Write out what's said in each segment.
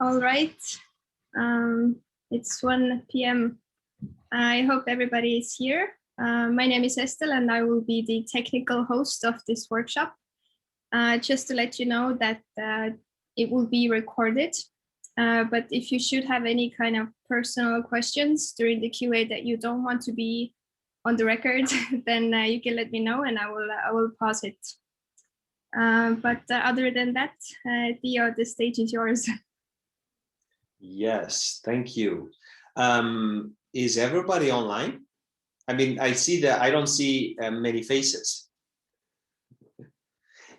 All right. It's 1 p.m. I hope everybody is here. My name is Estelle and I will be the technical host of this workshop. Just to let you know that it will be recorded. But if you should have any kind of personal questions during the QA that you don't want to be on the record, then you can let me know and I will pause it. But other than that, Theo, the stage is yours. Yes, thank you. Is everybody online? I mean, I see that I don't see many faces.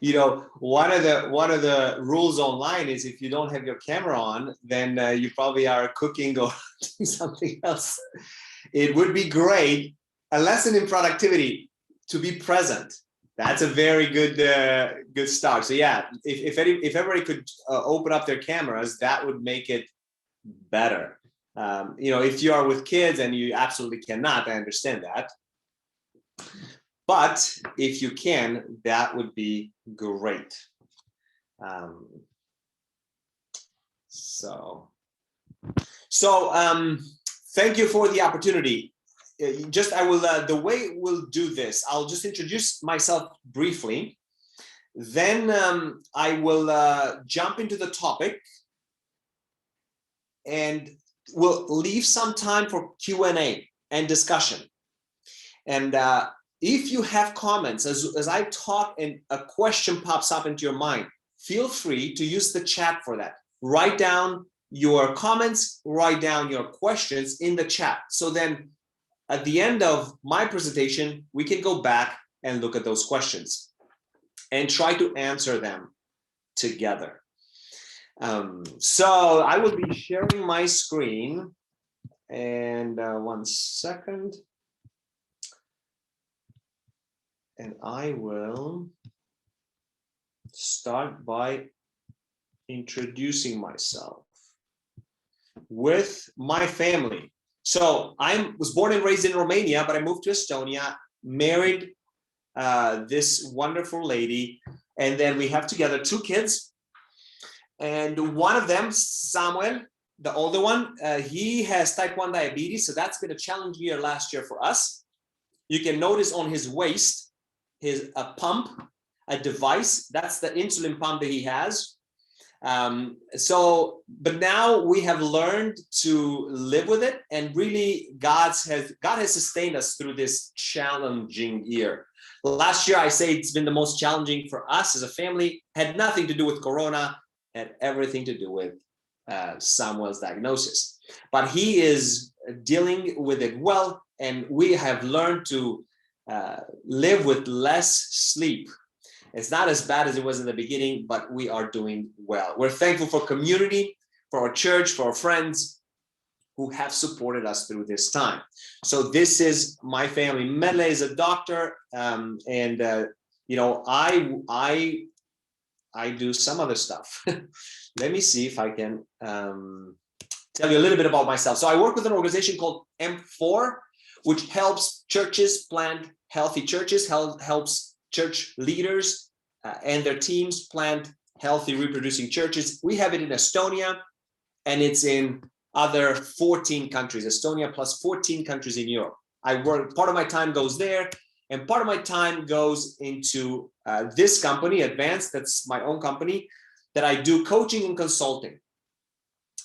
You know, one of the rules online is if you don't have your camera on, then you probably are cooking or doing something else. It would be great, a lesson in productivity, to be present. That's a very good start. So yeah, if everybody could open up their cameras, that would make it better. You know, if you are with kids and you absolutely cannot, I understand that. But if you can, that would be great. So thank you for the opportunity. The way we'll do this, I'll just introduce myself briefly. Then I will jump into the topic and we'll leave some time for Q&A and discussion. And if you have comments, as I talk and a question pops up into your mind, feel free to use the chat for that. Write down your comments, write down your questions in the chat. So then at the end of my presentation, we can go back and look at those questions and try to answer them together. So I will be sharing my screen, and 1 second, and I will start by introducing myself with my family. So I was born and raised in Romania, but I moved to Estonia, married this wonderful lady, and then we have together 2 kids. And one of them, Samuel, the older one, he has type 1 diabetes. So that's been a challenging year last year for us. You can notice on his waist, a pump, a device. That's the insulin pump that he has. But now we have learned to live with it. And really, God has sustained us through this challenging year. Last year, I say it's been the most challenging for us as a family. Had nothing to do with Corona. Had everything to do with Samuel's diagnosis. But he is dealing with it well, and we have learned to live with less sleep. It's not as bad as it was in the beginning, but we are doing well. We're thankful for community, for our church, for our friends who have supported us through this time. So this is my family. Mele is a doctor, you know, I do some other stuff. Let me see if I can tell you a little bit about myself. So I work with an organization called M4, which helps churches plant healthy churches, helps church leaders and their teams plant healthy reproducing churches. We have it in Estonia, and it's in other 14 countries, Estonia plus 14 countries in Europe. Part of my time goes there, and part of my time goes into this company, Advanced, that's my own company, that I do coaching and consulting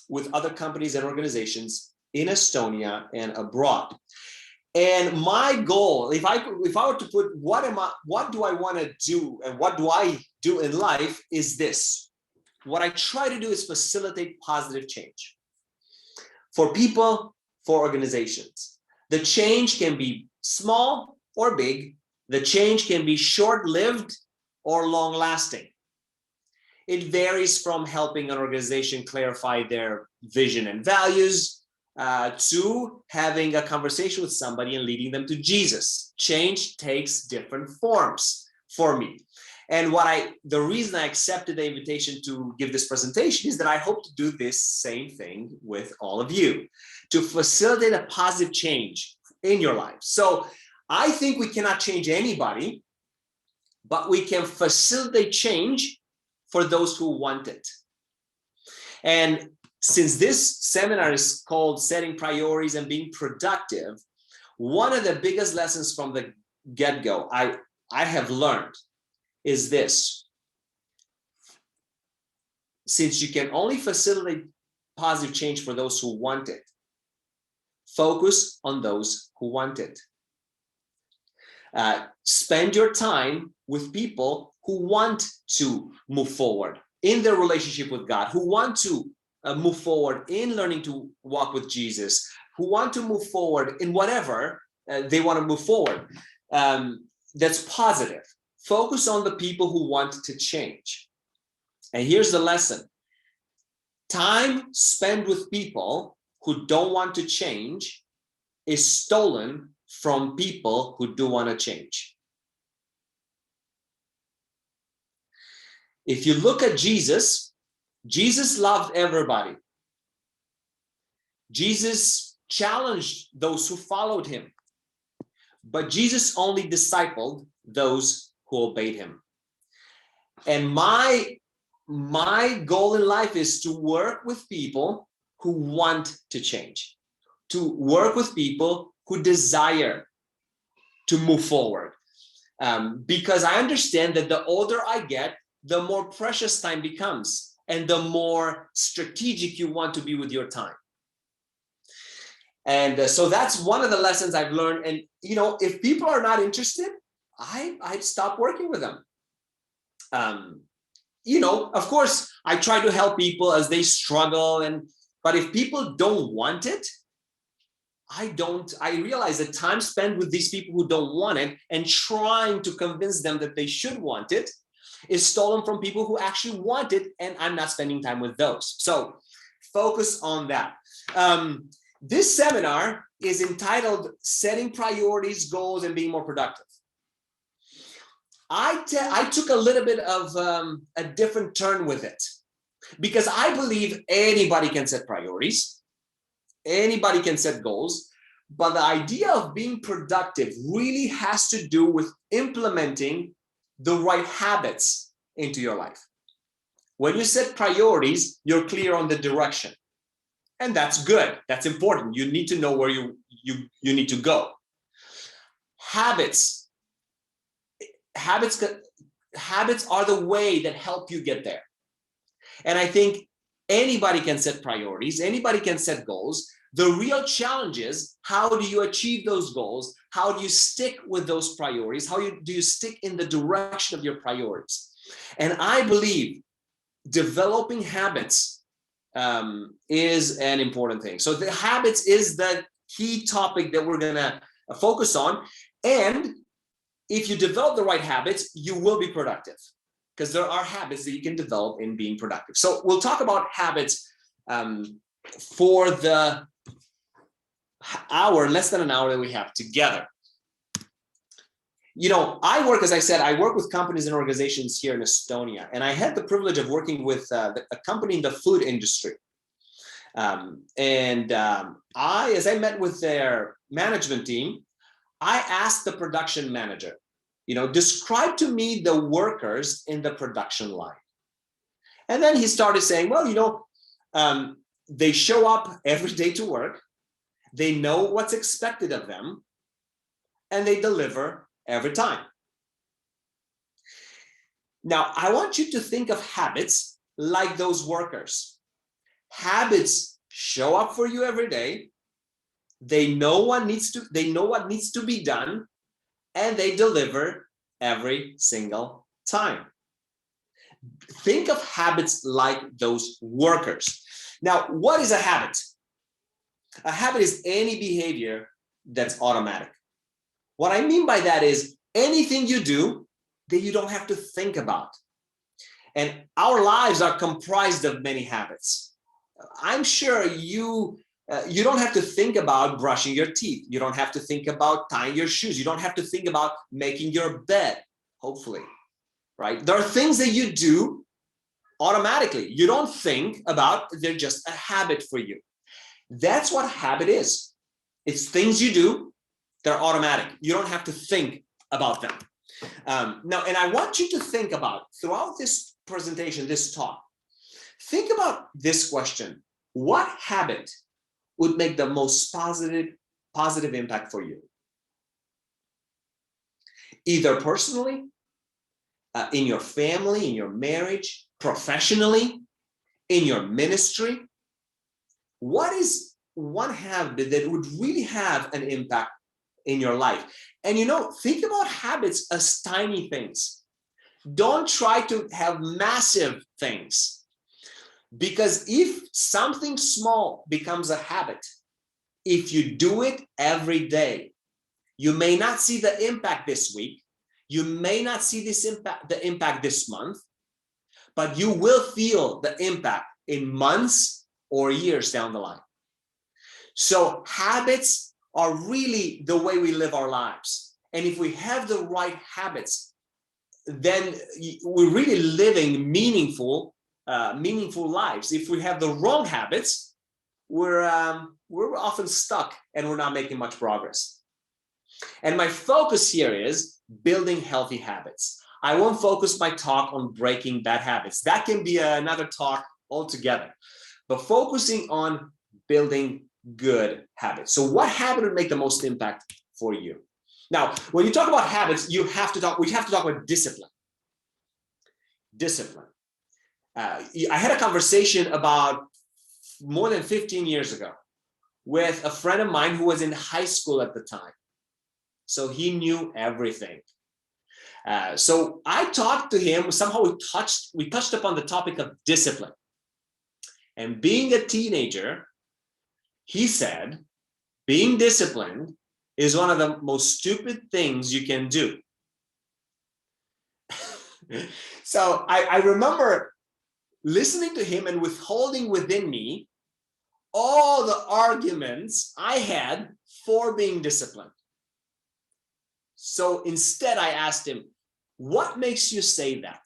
with other companies and organizations in Estonia and abroad. And my goal, if I were to put what do I want to do and what do I do in life, is this. What I try to do is facilitate positive change for people, for organizations. The change can be small or big. The change can be short-lived or long-lasting. It varies from helping an organization clarify their vision and values to having a conversation with somebody and leading them to Jesus. Change takes different forms for me. And the reason I accepted the invitation to give this presentation is that I hope to do this same thing with all of you, to facilitate a positive change in your life. So I think we cannot change anybody, but we can facilitate change for those who want it. And since this seminar is called Setting Priorities and Being Productive, one of the biggest lessons from the get-go I have learned is this. Since you can only facilitate positive change for those who want it, focus on those who want it. Spend your time with people who want to move forward in their relationship with God, who want to move forward in learning to walk with Jesus, who want to move forward in whatever they want to move forward. That's positive. Focus on the people who want to change. And here's the lesson. Time spent with people who don't want to change is stolen from people who do want to change. If you look at Jesus, Jesus loved everybody. Jesus challenged those who followed him, but Jesus only discipled those who obeyed him. And my goal in life is to work with people who want to change, to work with people who desire to move forward. Because I understand that the older I get, the more precious time becomes and the more strategic you want to be with your time. And so that's one of the lessons I've learned. And, you know, if people are not interested, I'd stop working with them. You know, of course, I try to help people as they struggle. But if people don't want it, I realize that time spent with these people who don't want it and trying to convince them that they should want it is stolen from people who actually want it, and I'm not spending time with those. So focus on that. This seminar is entitled Setting Priorities, Goals, and Being More Productive. I took a little bit of a different turn with it because I believe anybody can set priorities. Anybody can set goals, but the idea of being productive really has to do with implementing the right habits into your life. When you set priorities, you're clear on the direction. And that's good. That's important. You need to know where you need to go. Habits are the way that help you get there. And I think anybody can set priorities. Anybody can set goals. The real challenge is, how do you achieve those goals? How do you stick with those priorities? How do you stick in the direction of your priorities? And I believe developing habits is an important thing. So the habits is the key topic that we're going to focus on. And if you develop the right habits, you will be productive, because there are habits that you can develop in being productive. So we'll talk about habits for the less than an hour that we have together. You know, as I said, I work with companies and organizations here in Estonia, and I had the privilege of working with a company in the food industry. As I met with their management team, I asked the production manager, describe to me the workers in the production line. And then he started saying, well, they show up every day to work. They know what's expected of them, and they deliver every time. Now, I want you to think of habits like those workers. Habits show up for you every day. They know what needs to be done, and they deliver every single time. Think of habits like those workers. Now, what is a habit? A habit is any behavior that's automatic. What I mean by that is anything you do that you don't have to think about. And our lives are comprised of many habits. I'm sure you don't have to think about brushing your teeth. You don't have to think about tying your shoes. You don't have to think about making your bed, hopefully, right? There are things that you do automatically. You don't think about, they're just a habit for you. That's what habit is. It's things you do, they're automatic. You don't have to think about them. Now, and I want you to think about, throughout this presentation, this talk, think about this question. What habit would make the most positive impact for you? Either personally, in your family, in your marriage, professionally, in your ministry. What is one habit that would really have an impact in your life? And think about habits as tiny things. Don't try to have massive things, because if something small becomes a habit, if you do it every day, you may not see the impact this week, you may not see the impact this month, but you will feel the impact in months or years down the line. So habits are really the way we live our lives. And if we have the right habits, then we're really living meaningful lives. If we have the wrong habits, we're often stuck and we're not making much progress. And my focus here is building healthy habits. I won't focus my talk on breaking bad habits. That can be another talk altogether. But focusing on building good habits. So what habit would make the most impact for you? Now, when you talk about habits, we have to talk about discipline. Discipline. I had a conversation about more than 15 years ago with a friend of mine who was in high school at the time. So he knew everything. So I talked to him. Somehow we touched upon the topic of discipline. And being a teenager, he said, being disciplined is one of the most stupid things you can do. So I remember listening to him and withholding within me all the arguments I had for being disciplined. So instead, I asked him, what makes you say that?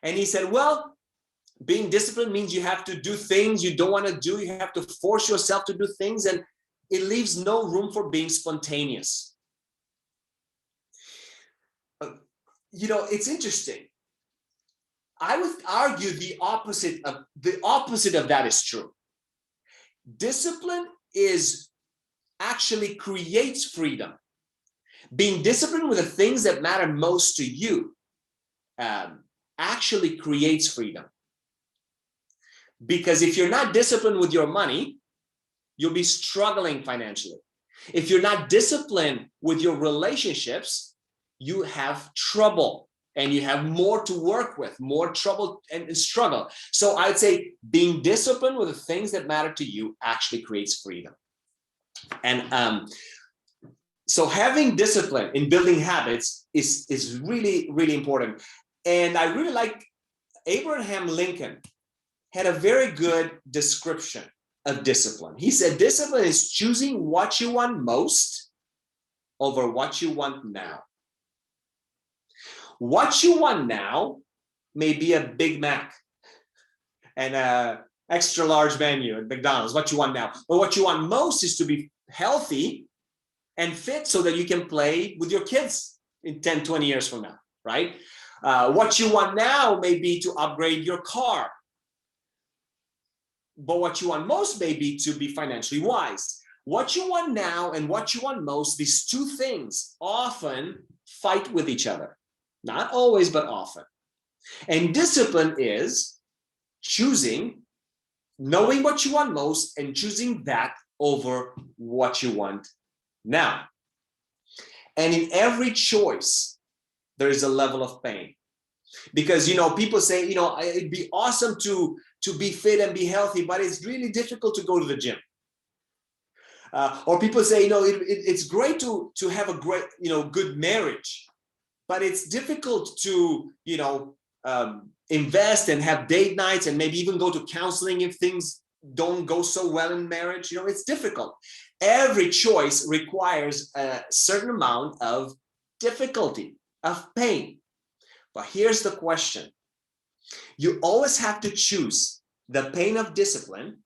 And he said, well, being disciplined means you have to do things you don't want to do. You have to force yourself to do things, and it leaves no room for being spontaneous. It's interesting. I would argue the opposite of that is true. Discipline actually creates freedom. Being disciplined with the things that matter most to you actually creates freedom. Because if you're not disciplined with your money, you'll be struggling financially. If you're not disciplined with your relationships, you have trouble and you have more to work with, more trouble and struggle. So I'd say being disciplined with the things that matter to you actually creates freedom. And so having discipline in building habits is really, really important. And I really like Abraham Lincoln had a very good description of discipline. He said, discipline is choosing what you want most over what you want now. What you want now may be a Big Mac and an extra large menu at McDonald's, what you want now. But what you want most is to be healthy and fit so that you can play with your kids in 10, 20 years from now, right? What you want now may be to upgrade your car. But what you want most may be to be financially wise. What you want now and what you want most, these two things often fight with each other. Not always, but often. And discipline is choosing, knowing what you want most and choosing that over what you want now. And in every choice, there is a level of pain. Because, people say, it'd be awesome to be fit and be healthy, but it's really difficult to go to the gym. Or people say, it's great to have a great, good marriage, but it's difficult to, invest and have date nights and maybe even go to counseling if things don't go so well in marriage. It's difficult. Every choice requires a certain amount of difficulty, of pain. But here's the question. You always have to choose the pain of discipline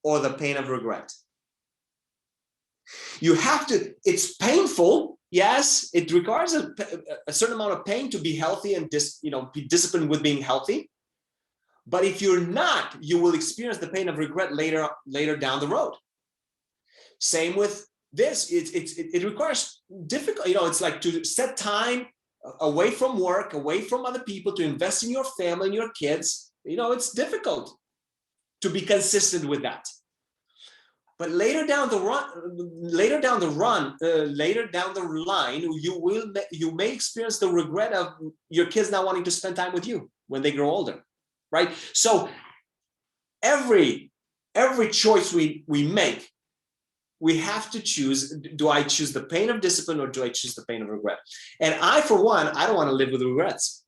or the pain of regret. You have to, it's painful. Yes, it requires a certain amount of pain to be healthy and be disciplined with being healthy. But if you're not, you will experience the pain of regret later down the road. Same with this. It requires difficult, it's like to set time away from work, away from other people, to invest in your family and your kids. It's difficult to be consistent with that. But later down the line, you may experience the regret of your kids not wanting to spend time with you when they grow older, right? So every choice we make, we have to choose. Do I choose the pain of discipline, or do I choose the pain of regret? And I, for one, I don't want to live with regrets.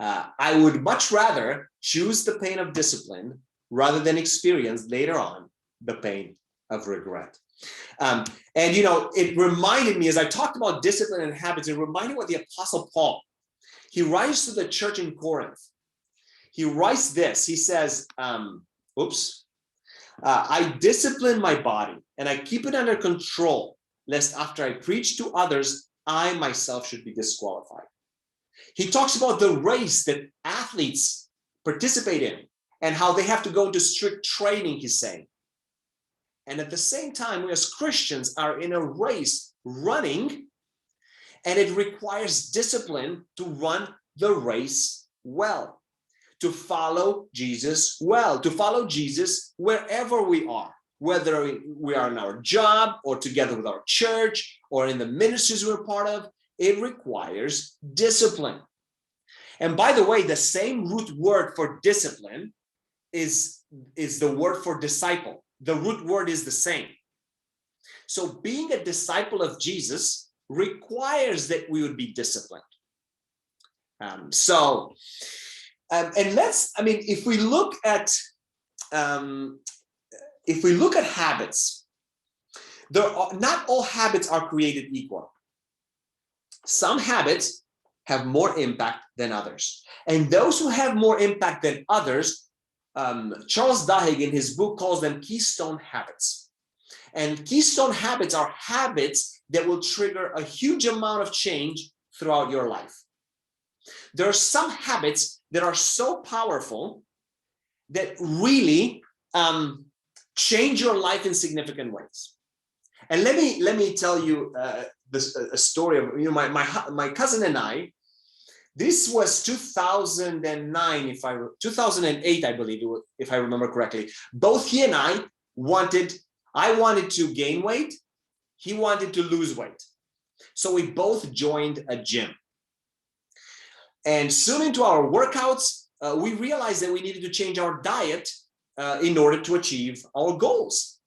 I would much rather choose the pain of discipline rather than experience later on the pain of regret. And it reminded me, as I talked about discipline and habits, it reminded me what the Apostle Paul, he writes to the church in Corinth. He writes this. He says, I discipline my body and I keep it under control, lest after I preach to others, I myself should be disqualified. He talks about the race that athletes participate in and how they have to go into strict training, he's saying. And at the same time, we as Christians are in a race running, and it requires discipline to run the race well, to follow Jesus well, to follow Jesus wherever we are, whether we are in our job or together with our church or in the ministries we're part of. It requires discipline. And by the way, the same root word for discipline is the word for disciple. The root word is the same. So being a disciple of Jesus requires that we would be disciplined. If we look at habits, not all habits are created equal. Some habits have more impact than others. And those who have more impact than others, Charles Duhigg in his book calls them Keystone Habits. And Keystone Habits are habits that will trigger a huge amount of change throughout your life. There are some habits that are so powerful that really change your life in significant ways. And let me tell you a story of my cousin and I. This was 2009, 2008, I believe, if I remember correctly. Both he and I wanted to gain weight. He wanted to lose weight. So we both joined a gym. And soon into our workouts, we realized that we needed to change our diet in order to achieve our goals.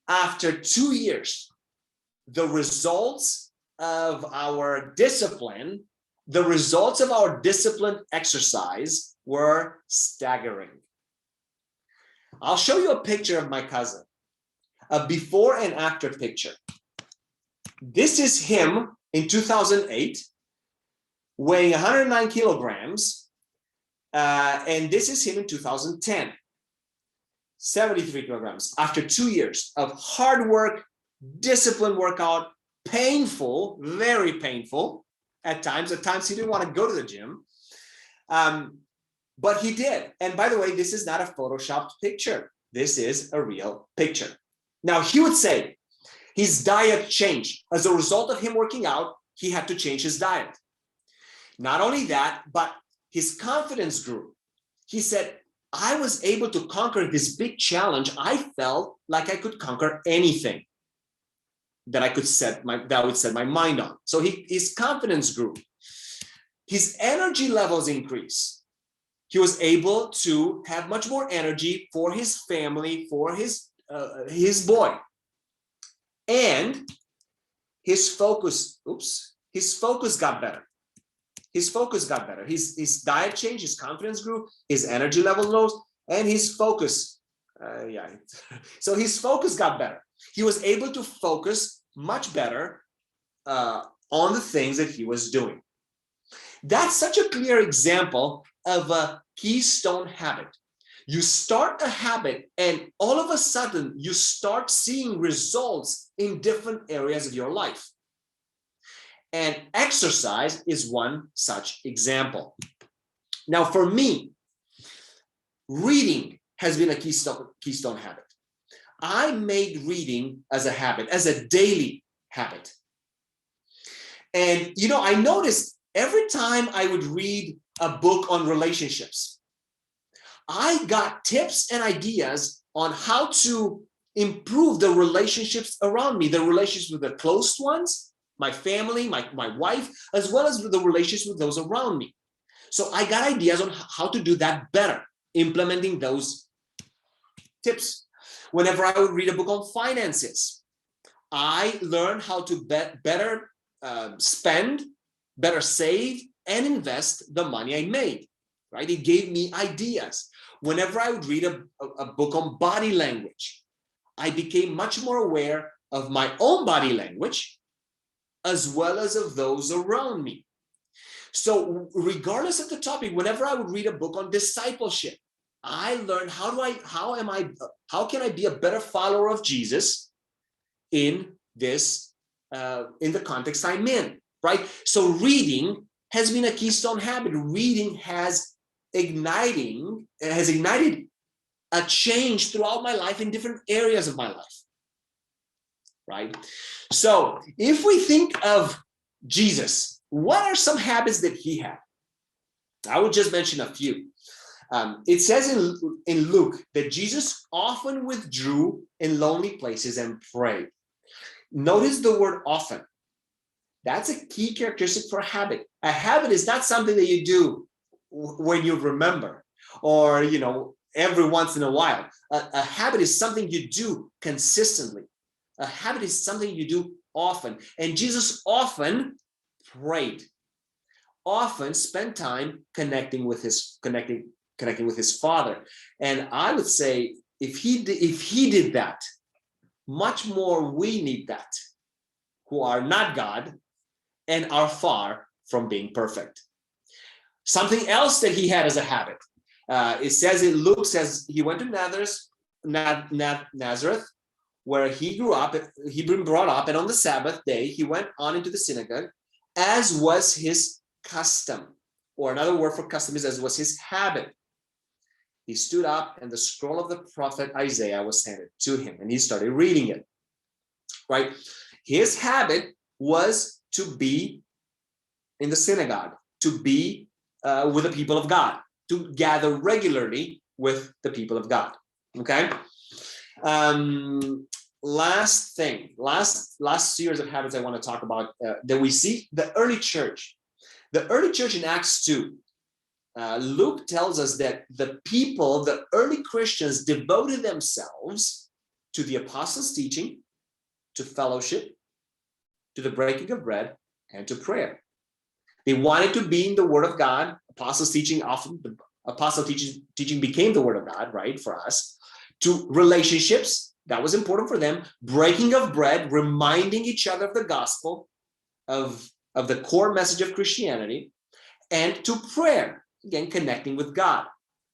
After 2 years, the results of our disciplined exercise were staggering. I'll show you a picture of my cousin, a before and after picture. This is him in 2008, weighing 109 kilograms, and this is him in 2010, 73 kilograms. After 2 years of hard work, disciplined workout, painful, very painful at times he didn't want to go to the gym, but he did. And by the way, this is not a photoshopped picture. This is a real picture. Now, he would say his diet changed. As a result of him working out, he had to change his diet. Not only that, but his confidence grew. He said, I was able to conquer this big challenge. I felt like I could conquer anything that I would set my mind on. So his confidence grew. His energy levels increased. He was able to have much more energy for his family, for his boy. And his focus got better. His diet changed, his confidence grew, his energy level rose, and his focus, so his focus got better. He was able to focus much better on the things that he was doing. That's such a clear example of a keystone habit. You start a habit and all of a sudden you start seeing results in different areas of your life. And exercise is one such example. Now, for me, reading has been a keystone habit. I made reading as a habit, as a daily habit. And, I noticed every time I would read a book on relationships, I got tips and ideas on how to improve the relationships around me, the relationships with the close ones, my family, my wife, as well as the relationships with those around me. So I got ideas on how to do that better, implementing those tips. Whenever I would read a book on finances, I learned how to better spend, better save, and invest the money I made, right? It gave me ideas. Whenever I would read a book on body language, I became much more aware of my own body language, as well as of those around me. So regardless of the topic, whenever I would read a book on discipleship, I learned how can I be a better follower of Jesus in this, in the context I'm in, right? So reading has been a keystone habit. Reading has ignited a change throughout my life in different areas of my life, right? So if we think of Jesus, what are some habits that he had? I would just mention a few. It says in Luke that Jesus often withdrew in lonely places and prayed. Notice the word often. That's a key characteristic for a habit. A habit is not something that you do when you remember or, every once in a while. A habit is something you do consistently. A habit is something you do often. And Jesus often prayed, often spent time connecting with his Father. And I would say if he did that, much more we need that, who are not God and are far from being perfect. Something else that he had as a habit, Luke says he went to Nazareth, where he grew up, he'd been brought up, and on the Sabbath day, he went on into the synagogue, as was his custom, or another word for custom is as was his habit. He stood up, and the scroll of the prophet Isaiah was handed to him, and he started reading it, right? His habit was to be in the synagogue, to be with the people of God, to gather regularly with the people of God, okay? Last series of habits I want to talk about that we see, the early church. The early church in Acts 2, Luke tells us that the early Christians devoted themselves to the apostles' teaching, to fellowship, to the breaking of bread, and to prayer. They wanted to be in the Word of God. Apostles' teaching, often the apostle teaching became the Word of God, right, for us. To relationships, that was important for them. Breaking of bread, reminding each other of the gospel, of the core message of Christianity, and to prayer, again, connecting with God,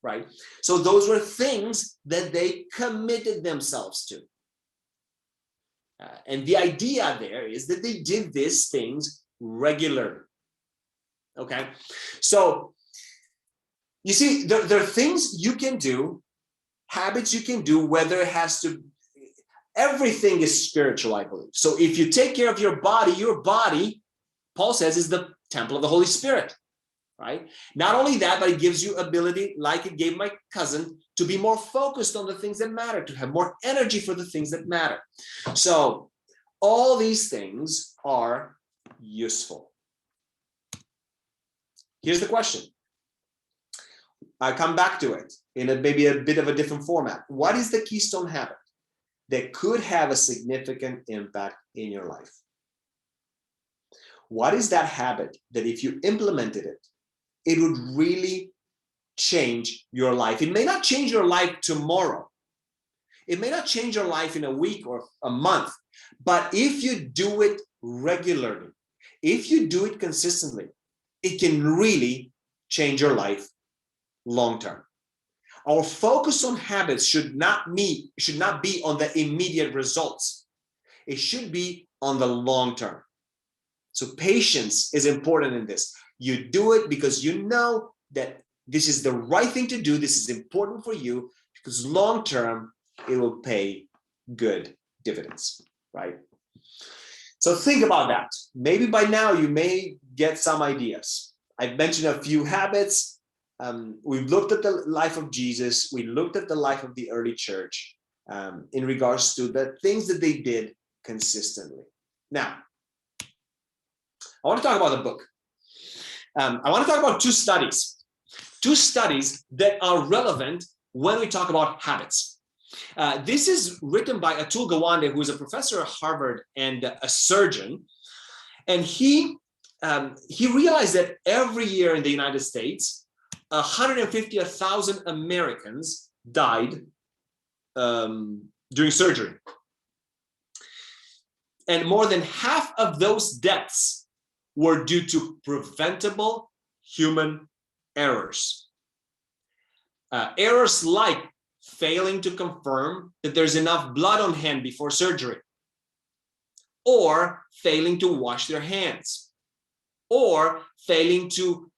right? So those were things that they committed themselves to. And the idea there is that they did these things regularly, okay? So you see, there are things you can do, habits you can do, whether it has to, everything is spiritual, I believe. So if you take care of your body, Paul says, is the temple of the Holy Spirit, right? Not only that, but it gives you ability, like it gave my cousin, to be more focused on the things that matter, to have more energy for the things that matter. So all these things are useful. Here's the question. I come back to it in maybe a bit of a different format. What is the keystone habit that could have a significant impact in your life? What is that habit that if you implemented it, it would really change your life? It may not change your life tomorrow. It may not change your life in a week or a month, but if you do it regularly, if you do it consistently, it can really change your life long term. Our focus on habits should not be on the immediate results. It should be on the long term. So patience is important in this. You do it because you know that this is the right thing to do. This is important for you because long term, it will pay good dividends, right? So think about that. Maybe by now you may get some ideas. I've mentioned a few habits. We've looked at the life of Jesus. We looked at the life of the early church in regards to the things that they did consistently. Now, I want to talk about the book. I want to talk about two studies that are relevant when we talk about habits. This is written by Atul Gawande, who is a professor at Harvard and a surgeon. And he realized that every year in the United States, 150,000 Americans died during surgery. And more than half of those deaths were due to preventable human errors. Errors like failing to confirm that there's enough blood on hand before surgery, or failing to wash their hands, or failing to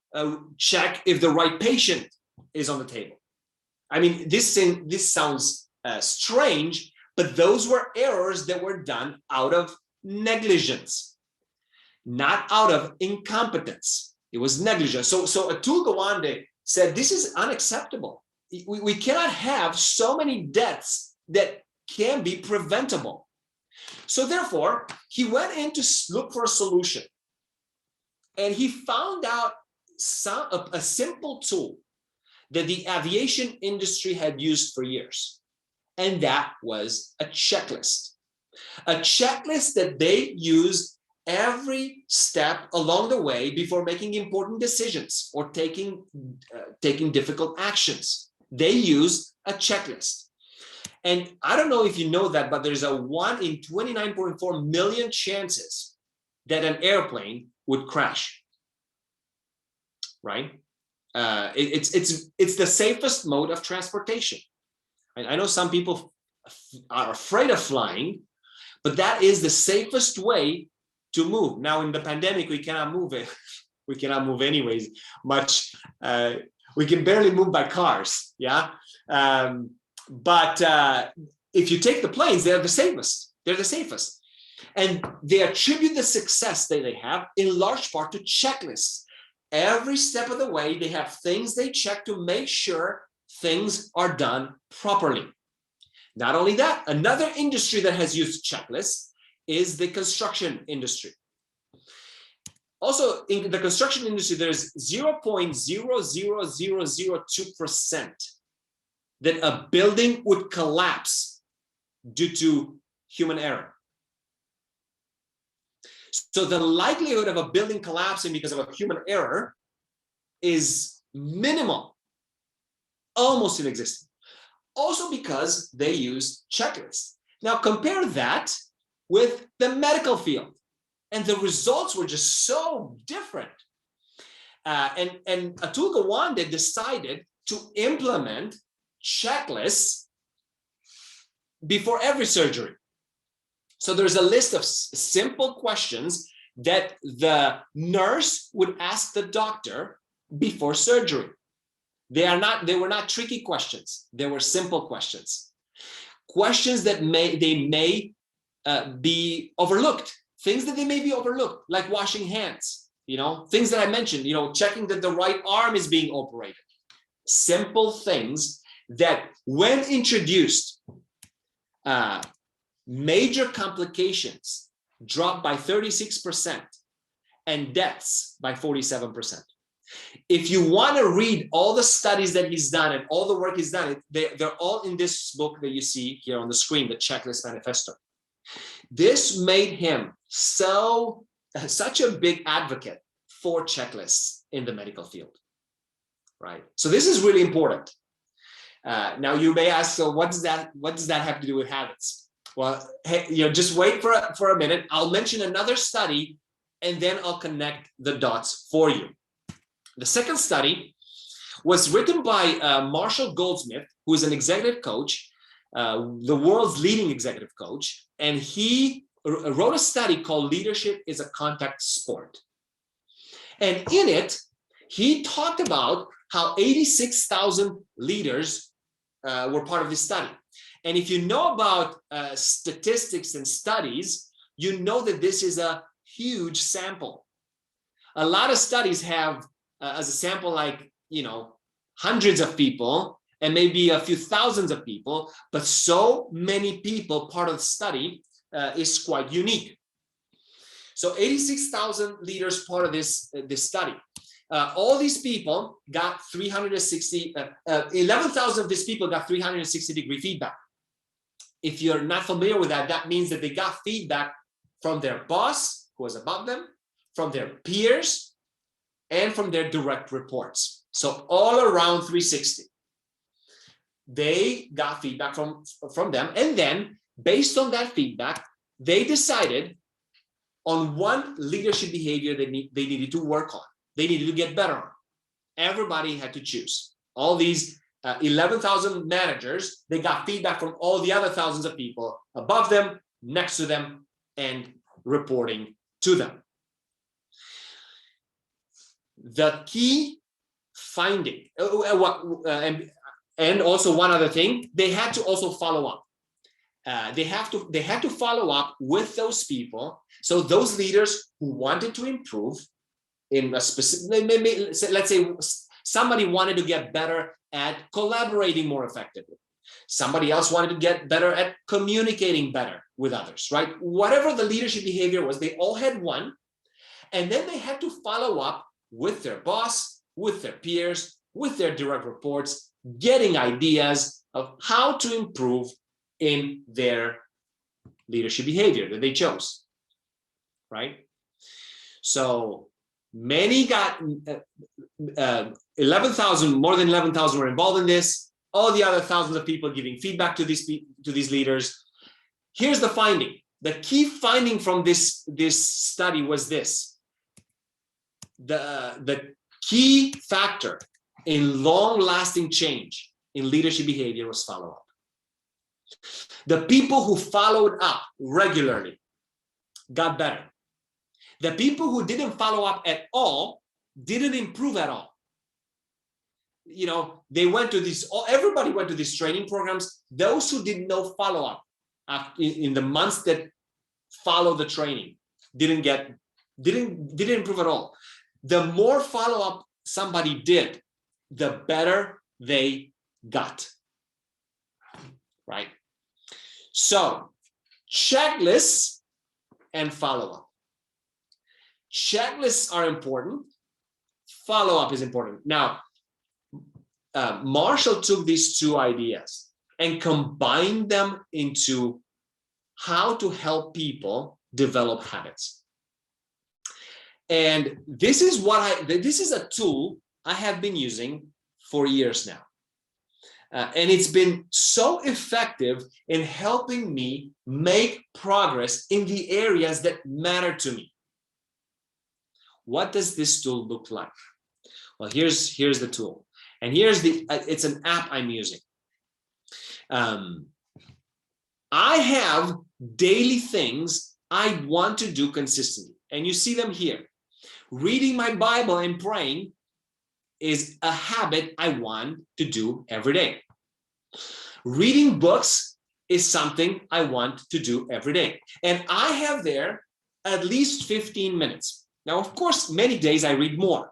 check if the right patient is on the table. I mean, this sounds strange, but those were errors that were done out of negligence, not out of incompetence. It was negligence. So Atul Gawande said, this is unacceptable. We cannot have so many deaths that can be preventable. So therefore, he went in to look for a solution. And he found out a simple tool that the aviation industry had used for years. And that was a checklist. A checklist that they used every step along the way before making important decisions or taking difficult actions. They use a checklist. And I don't know if you know that, but there's a 1 in 29.4 million chances that an airplane would crash, right? It's the safest mode of transportation. And I know some people are afraid of flying, but that is the safest way to move. Now in the pandemic, we cannot move it. We cannot move anyways much. We can barely move by cars, yeah? But if you take the planes, they're the safest. They're the safest. And they attribute the success that they have in large part to checklists. Every step of the way, they have things they check to make sure things are done properly. Not only that, another industry that has used checklists is the construction industry. Also, in the construction industry, there's 0.00002% that a building would collapse due to human error. So the likelihood of a building collapsing because of a human error is minimal, almost inexistent. Also because they use checklists. Now compare that with the medical field, and the results were just so different. And Atul Gawande decided to implement checklists before every surgery. So there's a list of simple questions that the nurse would ask the doctor before surgery. They were not tricky questions. They were simple questions. Questions that may be overlooked. Things that they may be overlooked, like washing hands, things that I mentioned, checking that the right arm is being operated. Simple things that when introduced, major complications dropped by 36% and deaths by 47%. If you want to read all the studies that he's done and all the work he's done, they're all in this book that you see here on the screen, the Checklist Manifesto. This made him such a big advocate for checklists in the medical field, right? So this is really important. Now you may ask, so what does that have to do with habits? Well, hey, just wait for a minute. I'll mention another study, and then I'll connect the dots for you. The second study was written by Marshall Goldsmith, who is an executive coach, the world's leading executive coach, and he wrote a study called Leadership is a Contact Sport. And in it, he talked about how 86,000 leaders were part of this study. And if you know about statistics and studies, you know that this is a huge sample. A lot of studies have as a sample like, hundreds of people and maybe a few thousands of people, but so many people part of the study is quite unique. So 86,000 leaders part of this study. All these people got 11,000 of these people got 360-degree feedback. If you're not familiar with that, that means that they got feedback from their boss, who was above them, from their peers, and from their direct reports. So all around 360. They got feedback from them. And then based on that feedback, they decided on one leadership behavior they needed to work on. They needed to get better on. Everybody had to choose. All these 11,000 managers, they got feedback from all the other thousands of people above them, next to them, and reporting to them. The key finding, and also one other thing, they had to also follow up. They had to follow up with those people. So those leaders who wanted to improve in a specific, let's say somebody wanted to get better at collaborating more effectively. Somebody else wanted to get better at communicating better with others, right? Whatever the leadership behavior was, they all had one. And then they had to follow up with their boss, with their peers, with their direct reports, getting ideas of how to improve in their leadership behavior that they chose, right? So many got 11,000, more than 11,000 were involved in this. All the other thousands of people giving feedback to these leaders. Here's the finding. The key finding from this study was this. The key factor in long-lasting change in leadership behavior was follow-up. The people who followed up regularly got better. The people who didn't follow up at all didn't improve at all. They went to everybody went to these training programs. Those who did no follow-up in the months that followed the training didn't improve at all. The more follow-up somebody did, the better they got, right? So checklists and follow-up. Checklists are important. Follow-up is important. Now, Marshall took these two ideas and combined them into how to help people develop habits. And this is a tool I have been using for years now. And it's been so effective in helping me make progress in the areas that matter to me. What does this tool look like? Well, here's the tool. And it's an app I'm using. I have daily things I want to do consistently. And you see them here. Reading my Bible and praying is a habit I want to do every day. Reading books is something I want to do every day. And I have there at least 15 minutes. Now, of course, many days I read more.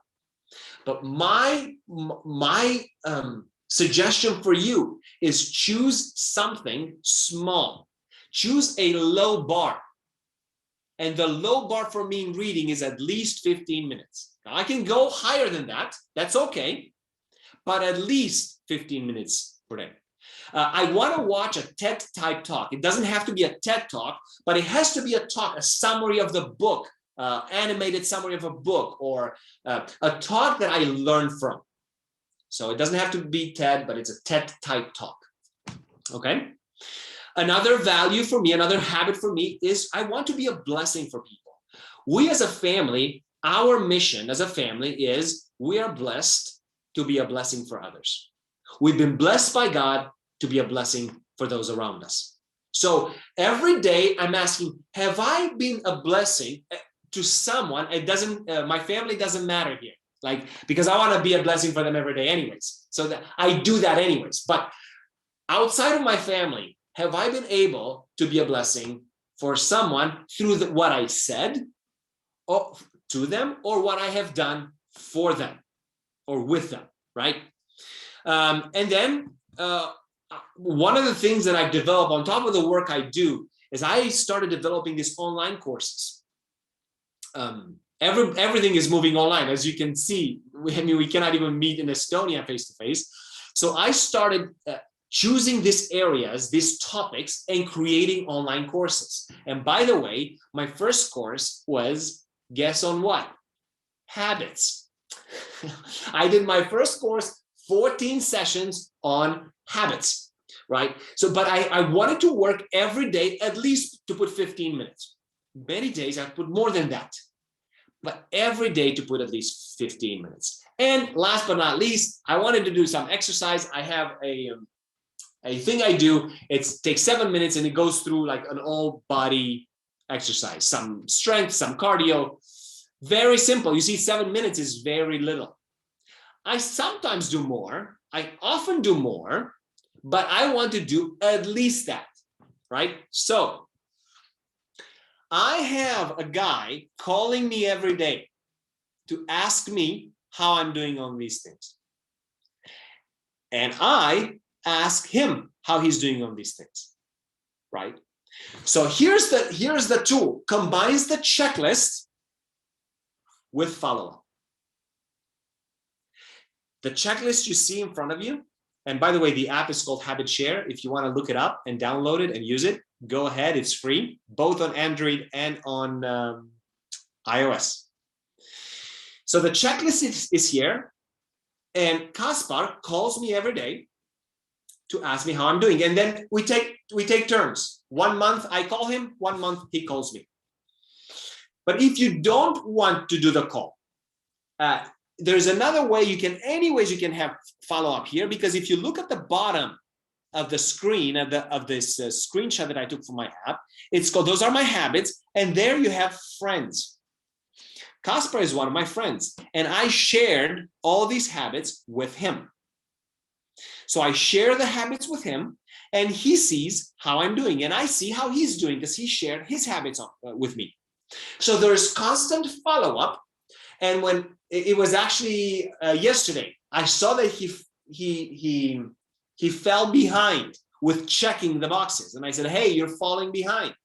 But my suggestion for you is choose something small. Choose a low bar. And the low bar for me in reading is at least 15 minutes. Now, I can go higher than that. That's okay. But at least 15 minutes per day. I want to watch a TED type talk. It doesn't have to be a TED talk, but it has to be a talk, a summary of the book, animated summary of a book, or a talk that I learned from. So it doesn't have to be TED, but it's a TED type talk. Okay. Another value for me, another habit for me is I want to be a blessing for people. We as a family, our mission as a family is we are blessed to be a blessing for others. We've been blessed by God to be a blessing for those around us. So every day I'm asking, have I been a blessing to someone? It doesn't, my family doesn't matter here. like, because I want to be a blessing for them every day anyways. So that I do that anyways. But outside of my family, have I been able to be a blessing for someone through what I said or to them, or what I have done for them or with them, right? And then one of the things that I've developed on top of the work I do is I started developing these online courses. Everything is moving online, as you can see. We cannot even meet in Estonia face to face. So I started choosing these areas, these topics, and creating online courses. And by the way, my first course was, guess on what? Habits. I did my first course, 14 sessions on habits, right? So, but I wanted to work every day, at least to put 15 minutes. Many days I put more than that, but every day to put at least 15 minutes. And last but not least, I wanted to do some exercise. I have a thing I do. It takes 7 minutes and it goes through like an all body exercise, some strength, some cardio. Very simple. You see, 7 minutes is very little. I sometimes do more. I often do more, but I want to do at least that, right? So I have a guy calling me every day to ask me how I'm doing on these things. And I ask him how he's doing on these things, right? So here's the tool. Combines the checklist with follow-up. The checklist you see in front of you, and by the way, the app is called Habit Share. If you want to look it up and download it and use it, go ahead. It's free, both on Android and on iOS. So the checklist is here, and Kaspar calls me every day to ask me how I'm doing, and then we take turns. 1 month I call him, 1 month he calls me. But if you don't want to do the call, there's another way you can have follow-up here, because if you look at the bottom of the screen of this screenshot that I took from my app, it's called, those are my habits, and there you have friends. Kaspar is one of my friends, and I shared all these habits with him. So I share the habits with him, and he sees how I'm doing, and I see how he's doing because he shared his habits with me. So there's constant follow-up. And when it was actually yesterday, I saw that he fell behind with checking the boxes, and I said, "Hey, you're falling behind."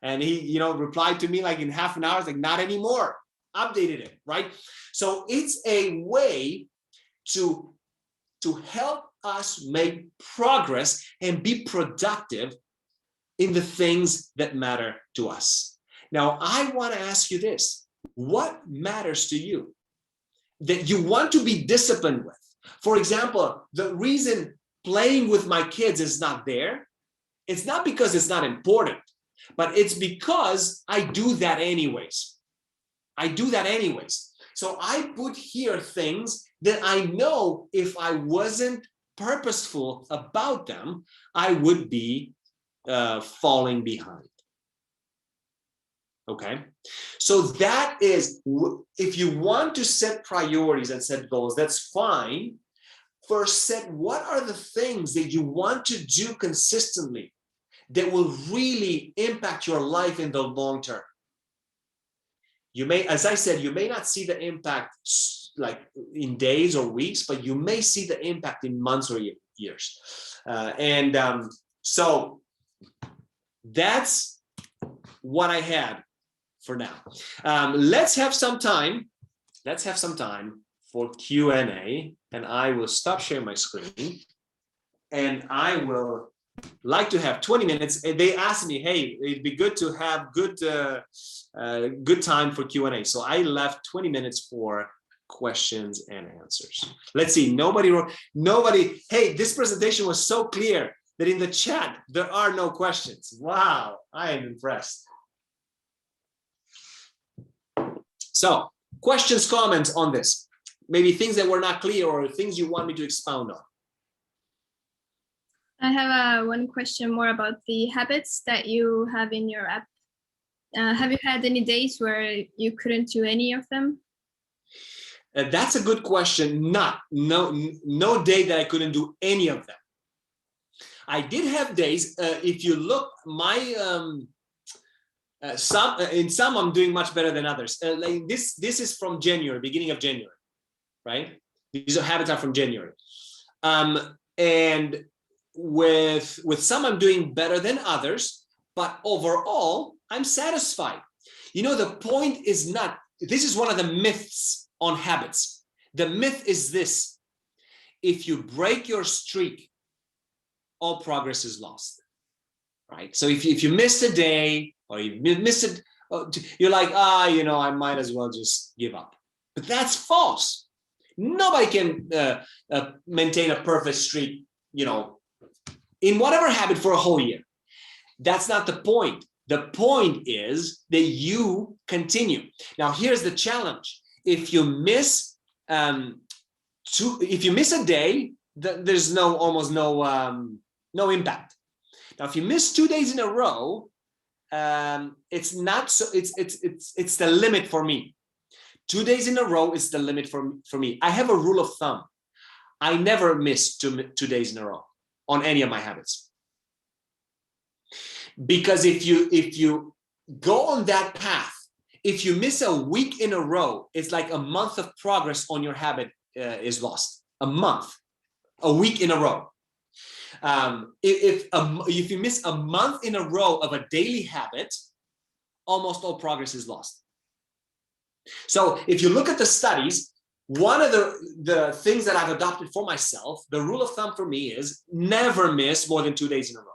And he, replied to me like in half an hour, like, "Not anymore." Updated it, right? So it's a way to help us make progress and be productive in the things that matter to us. Now, I want to ask you this. What matters to you that you want to be disciplined with? For example, the reason playing with my kids is not there, it's not because it's not important, but it's because I do that anyways. So I put here things that I know if I wasn't purposeful about them, I would be falling behind. Okay, so that is, if you want to set priorities and set goals, that's fine. First, set what are the things that you want to do consistently that will really impact your life in the long term. You may, as I said, you may not see the impact like in days or weeks, but you may see the impact in months or years. So that's what I had for now. Let's have some time for Q&A, and I will stop sharing my screen, and I will like to have 20 minutes. And they asked me, hey, it'd be good to have good time for Q&A. So I left 20 minutes for questions and answers. Let's see, nobody, hey, this presentation was so clear that in the chat, there are no questions. Wow, I am impressed. So questions, comments on this, maybe things that were not clear or things you want me to expound on. I have one question more about the habits that you have in your app. Have you had any days where you couldn't do any of them? That's a good question. No day that I couldn't do any of them. I did have days. If you look, my in some I'm doing much better than others. Like this is from January, beginning of January, right? These are habits are from January, and with some I'm doing better than others, but overall I'm satisfied. You know, the point is not. This is one of the myths on habits. The myth is this: if you break your streak, all progress is lost, right? So if you miss a day or you miss it, you're like, I might as well just give up. But that's false. Nobody can maintain a perfect streak, in whatever habit for a whole year. That's not the point. The point is that you continue. Now, here's the challenge. If you miss if you miss a day, there's almost no impact. Now, if you miss 2 days in a row, it's not so. It's the limit for me. 2 days in a row is the limit for me. I have a rule of thumb. I never miss 2 days in a row on any of my habits. Because if you go on that path, if you miss a week in a row, it's like a month of progress on your habit is lost. A week in a row. If you miss a month in a row of a daily habit, almost all progress is lost. So if you look at the studies, one of the things that I've adopted for myself, the rule of thumb for me is never miss more than 2 days in a row.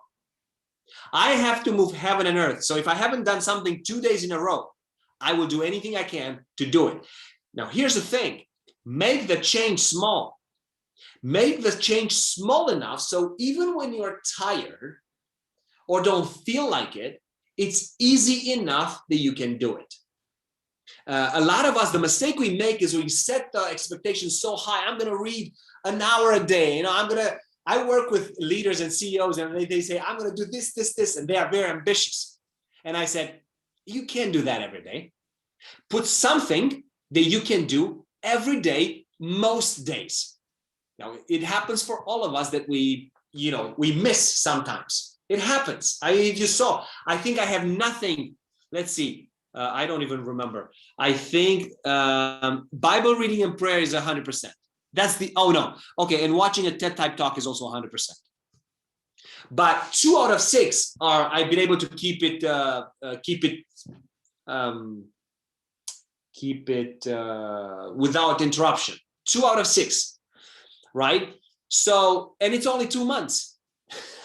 I have to move heaven and earth. So if I haven't done something 2 days in a row, I will do anything I can to do it. Now, here's the thing. Make the change small. Make the change small enough so even when you're tired or don't feel like it, it's easy enough that you can do it. A lot of us, the mistake we make is we set the expectations so high. I'm going to read an hour a day. I work with leaders and CEOs, and they say, I'm going to do this, and they are very ambitious. And I said, you can't do that every day. Put something that you can do every day, most days. Now, it happens for all of us that we miss sometimes. It happens. If you saw, I think I have nothing. Let's see. I don't even remember. I think Bible reading and prayer is 100%. That's okay. And watching a TED type talk is also 100%. But 2 out of 6 I've been able to keep it without interruption. 2 out of 6, right? So, and it's only 2 months.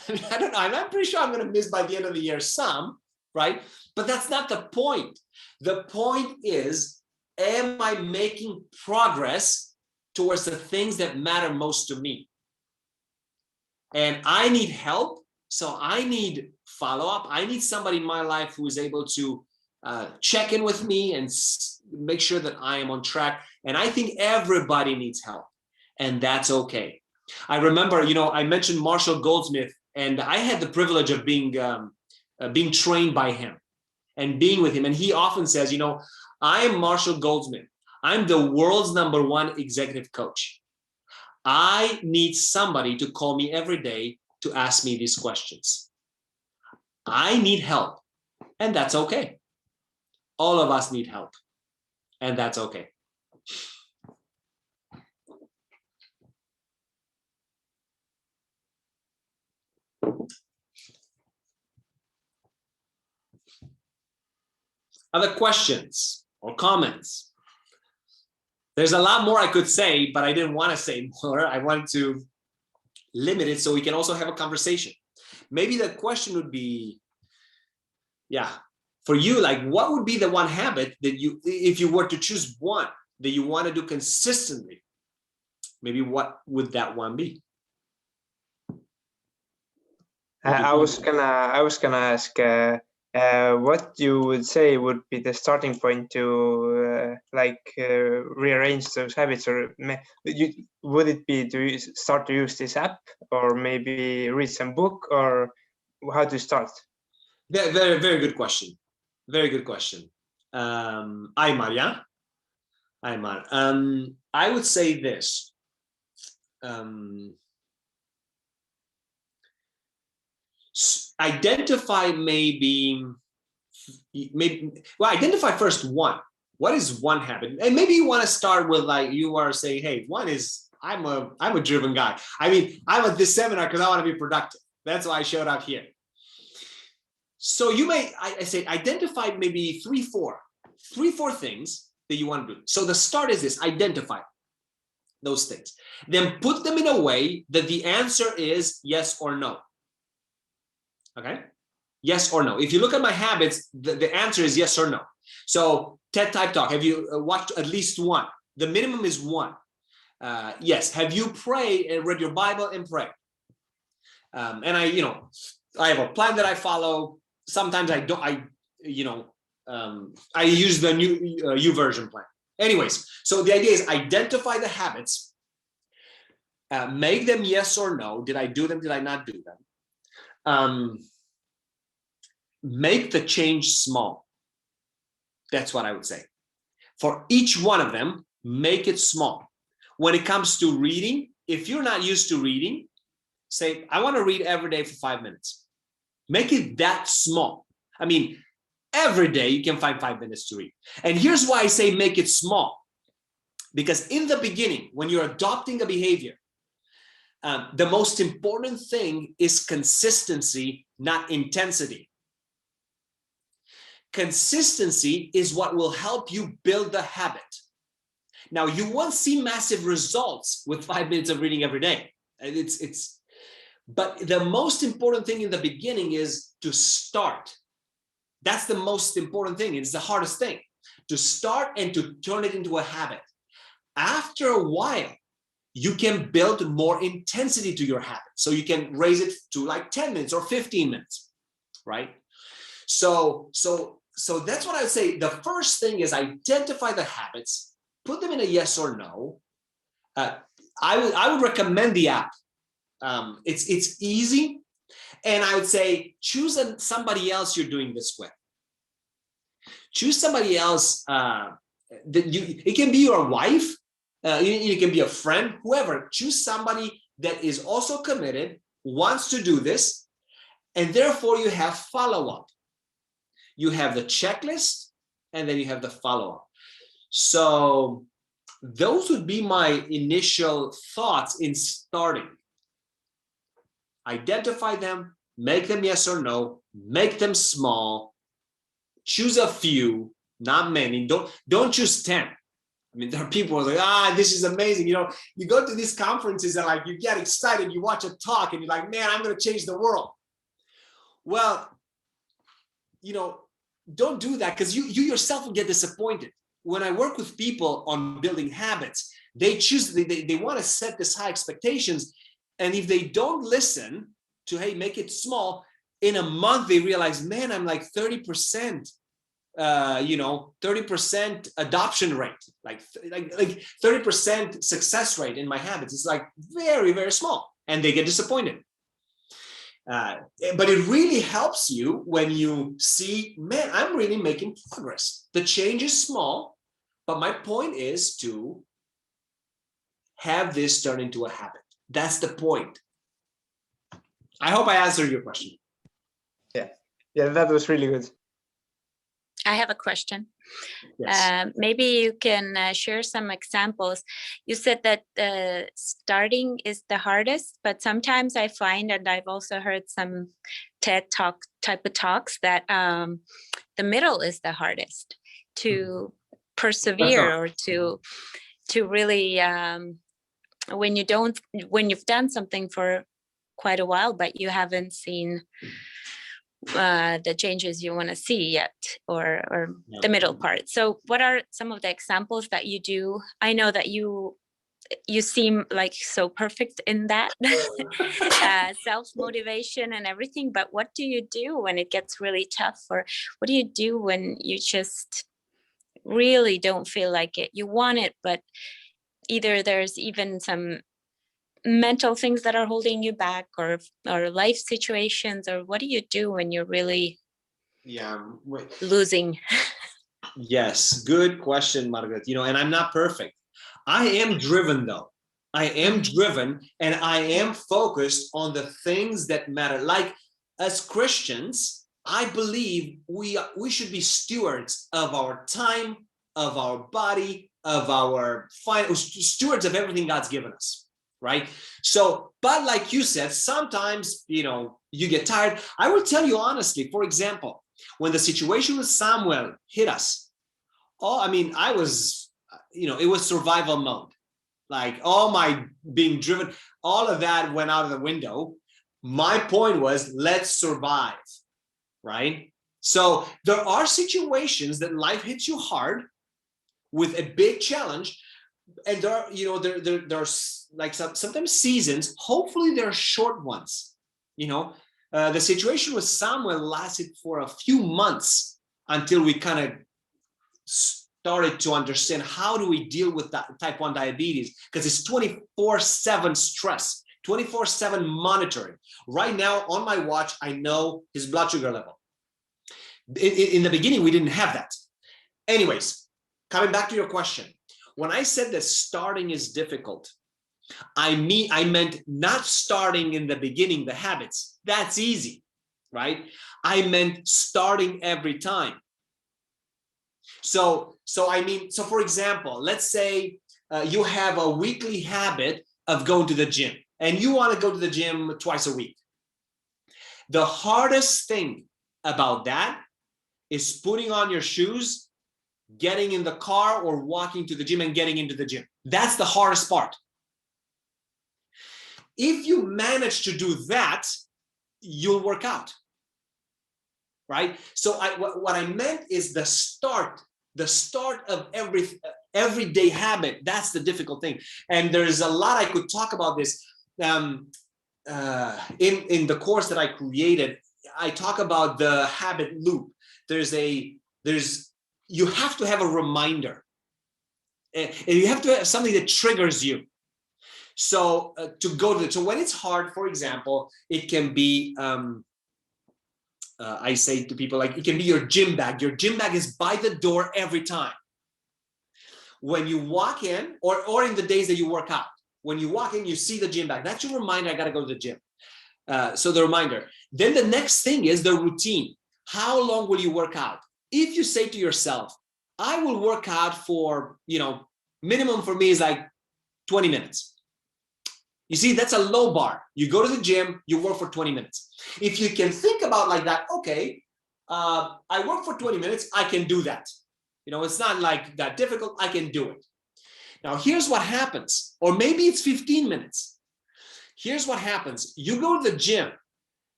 I don't know. I'm pretty sure I'm going to miss by the end of the year some, right? But that's not the point. The point is, am I making progress towards the things that matter most to me? And I need help. So I need follow-up. I need somebody in my life who is able to check in with me and make sure that I am on track. And I think everybody needs help. And that's okay. I remember, I mentioned Marshall Goldsmith, and I had the privilege of being trained by him and being with him. And he often says, I am Marshall Goldsmith. I'm the world's #1 executive coach. I need somebody to call me every day to ask me these questions. I need help, and that's okay. All of us need help, and that's okay. Other questions or comments? There's a lot more I could say, but I didn't want to say more. I wanted to limit it so we can also have a conversation. Maybe the question would be, for you, like, what would be the one habit that if you were to choose one that you want to do consistently, maybe what would that one be? I was gonna ask what you would say would be the starting point to rearrange those habits, or would it be to start to use this app, or maybe read some book, or how to start? Very, very, very good question. Very good question. Aymar, yeah? Aymar. I would say this. Identify identify first one. What is one habit? And maybe you want to start with, like, you are saying, hey, one is I'm a driven guy. I mean, I'm at this seminar because I want to be productive. That's why I showed up here. So you may, I say, identify maybe three, four things that you want to do. So the start is this: identify those things. Then put them in a way that the answer is yes or no. Okay? Yes or no. If you look at my habits, the answer is yes or no. So TED Type Talk, have you watched at least one? The minimum is one. Yes. Have you prayed and read your Bible and pray? And I have a plan that I follow. Sometimes I don't, I use the new YouVersion plan. Anyways, so the idea is identify the habits, make them yes or no. Did I do them? Did I not do them? Make the change small. That's what I would say. For each one of them, make it small. When it comes to reading, if you're not used to reading, say, I want to read every day for 5 minutes. Make it that small. I mean, every day you can find 5 minutes to read. And here's why I say make it small. Because in the beginning, when you're adopting a behavior, the most important thing is consistency, not intensity. Consistency is what will help you build the habit. Now, you won't see massive results with 5 minutes of reading every day. But the most important thing in the beginning is to start. That's the most important thing. It's the hardest thing, to start and to turn it into a habit. After a while, you can build more intensity to your habit. So you can raise it to like 10 minutes or 15 minutes, right? So that's what I would say. The first thing is identify the habits, put them in a yes or no. I would recommend the app. It's easy, and I would say choose somebody else you're doing this with. Choose somebody else. It can be your wife, it can be a friend, whoever. Choose somebody that is also committed, wants to do this, and therefore you have follow-up. You have the checklist, and then you have the follow-up. So those would be my initial thoughts in starting. Identify them, make them yes or no, make them small, choose a few, not many. Don't choose 10. I mean, there are people who are like, this is amazing. You go to these conferences and like you get excited, you watch a talk and you're like, man, I'm going to change the world. Well, don't do that, because you yourself will get disappointed. When I work with people on building habits, they want to set this high expectations. And if they don't listen to, hey, make it small, in a month, they realize, man, I'm like 30%, 30% adoption rate, like 30% success rate in my habits. It's like very, very small, and they get disappointed. But it really helps you when you see, man, I'm really making progress. The change is small, but my point is to have this turn into a habit. That's the point. I hope I answered your question. Yeah, that was really good. I have a question. Yes. Maybe you can share some examples. You said that starting is the hardest, but sometimes I find, and I've also heard some TED Talk type of talks, that the middle is the hardest to persevere, or to really, when you've done something for quite a while, but you haven't seen the changes you want to see yet, or the middle part. So what are some of the examples that you do? I know that you seem like so perfect in that self-motivation and everything, but what do you do when it gets really tough? Or what do you do when you just really don't feel like it? You want it, but either there's even some mental things that are holding you back, or life situations, or what do you do when you're really losing? Yes, good question, Margaret. And I'm not perfect. I am driven though. I am driven and I am focused on the things that matter. Like as Christians, I believe we should be stewards of our time, of our body, of our stewards of everything God's given us, right? So, but like you said, sometimes, you get tired. I will tell you honestly, for example, when the situation with Samuel hit us, I was, it was survival mode. Like all my being driven, all of that went out of the window. My point was, let's survive, right? So there are situations that life hits you hard with a big challenge, and there are, there's like sometimes seasons. Hopefully, they're short ones. The situation with Samuel lasted for a few months until we kind of started to understand how do we deal with that type 1 diabetes, because it's 24/7 stress, 24/7 monitoring. Right now on my watch, I know his blood sugar level. In the beginning, we didn't have that. Anyways, coming back to your question, when I said that starting is difficult, I meant not starting in the beginning, the habits. That's easy, right? I meant starting every time. So for example, let's say you have a weekly habit of going to the gym and you want to go to the gym twice a week. The hardest thing about that is putting on your shoes, getting in the car or walking to the gym and getting into the gym. That's the hardest part. If you manage to do that, you'll work out, right? So what I meant is the start of everyday habit. That's the difficult thing. And there's a lot I could talk about this. In the course that I created, I talk about the habit loop. You have to have a reminder, and you have to have something that triggers you. So so when it's hard, for example, it can be, I say to people, like, it can be your gym bag. Your gym bag is by the door every time. When you walk in, or in the days that you work out, when you walk in, you see the gym bag. That's your reminder, I got to go to the gym. So the reminder. Then the next thing is the routine. How long will you work out? If you say to yourself, I will work out for, minimum for me is like 20 minutes. You see, that's a low bar. You go to the gym, you work for 20 minutes. If you can think about like that, okay, I work for 20 minutes, I can do that. It's not like that difficult, I can do it. Now, here's what happens, or maybe it's 15 minutes. Here's what happens. You go to the gym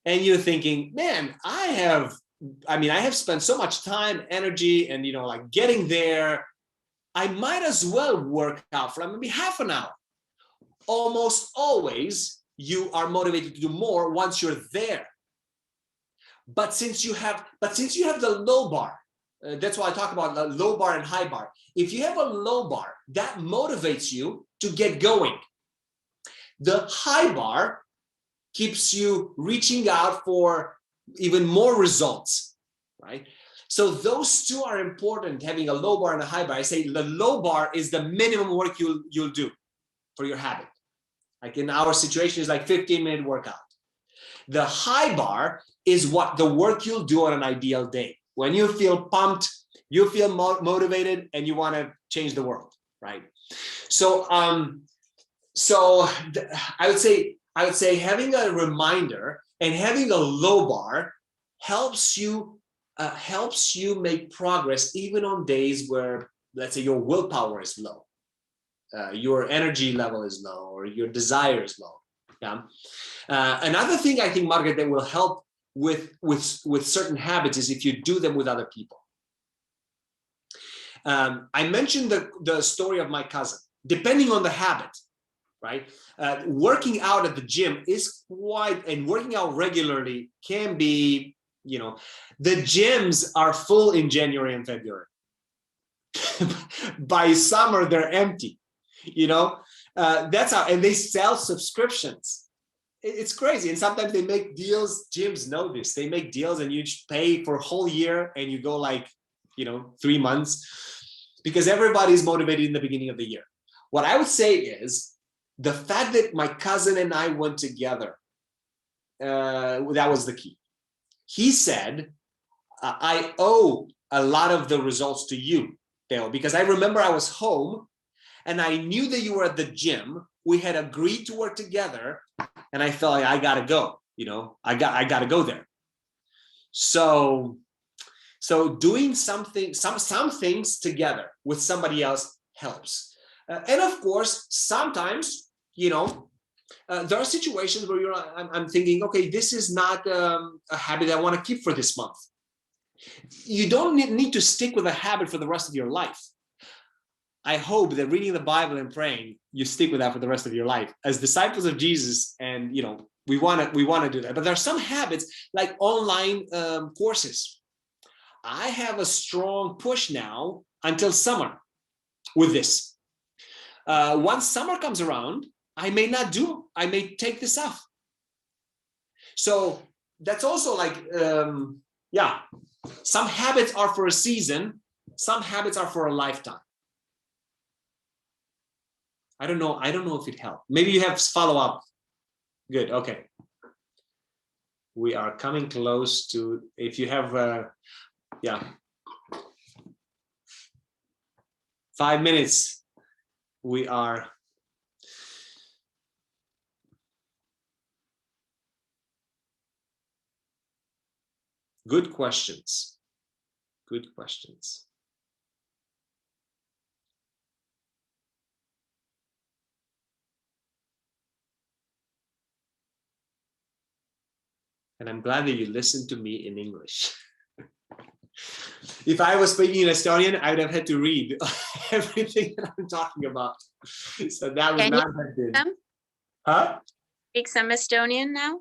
and you're thinking, man, I have spent so much time, energy, and, like getting there. I might as well work out for maybe half an hour. Almost always you are motivated to do more once you're there. But since you have the low bar, that's why I talk about the low bar and high bar. If you have a low bar, that motivates you to get going. The high bar keeps you reaching out for even more results, right? So those two are important, having a low bar and a high bar. I say the low bar is the minimum work you'll do for your habit. Like in our situation is like 15-minute workout. The high bar is what the work you'll do on an ideal day. When you feel pumped, you feel motivated, and you want to change the world, right? So, I would say having a reminder and having a low bar helps you make progress even on days where, let's say, your willpower is low. Your energy level is low, or your desire is low. Yeah. Another thing I think, Margaret, that will help with certain habits is if you do them with other people. I mentioned the story of my cousin. Depending on the habit, right? Working out at the gym is and working out regularly can be, the gyms are full in January and February. By summer, they're empty. That's how, and they sell subscriptions. It's crazy. And sometimes they make deals. Gyms know this. They make deals and you pay for a whole year and you go like, 3 months, because everybody's motivated in the beginning of the year. What I would say is the fact that my cousin and I went together, that was the key. He said, I owe a lot of the results to you, Theo, because I remember I was home and I knew that you were at the gym. We had agreed to work together and I felt like I gotta go, I gotta go there. So doing something, some things together with somebody else helps. And of course, sometimes, there are situations where I'm thinking, okay, this is not a habit I want to keep for this month. You don't need to stick with a habit for the rest of your life. I hope that reading the Bible and praying, you stick with that for the rest of your life as disciples of Jesus. And we want to do that. But there are some habits like online courses. I have a strong push now until summer with this. Once summer comes around, I may not do. I may take this off. So that's also like, some habits are for a season. Some habits are for a lifetime. I don't know if it helped. Maybe you have follow-up. Good. Okay. We are coming close to, if you have, 5 minutes. We are. Good questions. Good questions. And I'm glad that you listened to me in English. If I was speaking in Estonian, I would have had to read everything that I'm talking about. So that would not have been. Huh? Speak some Estonian now?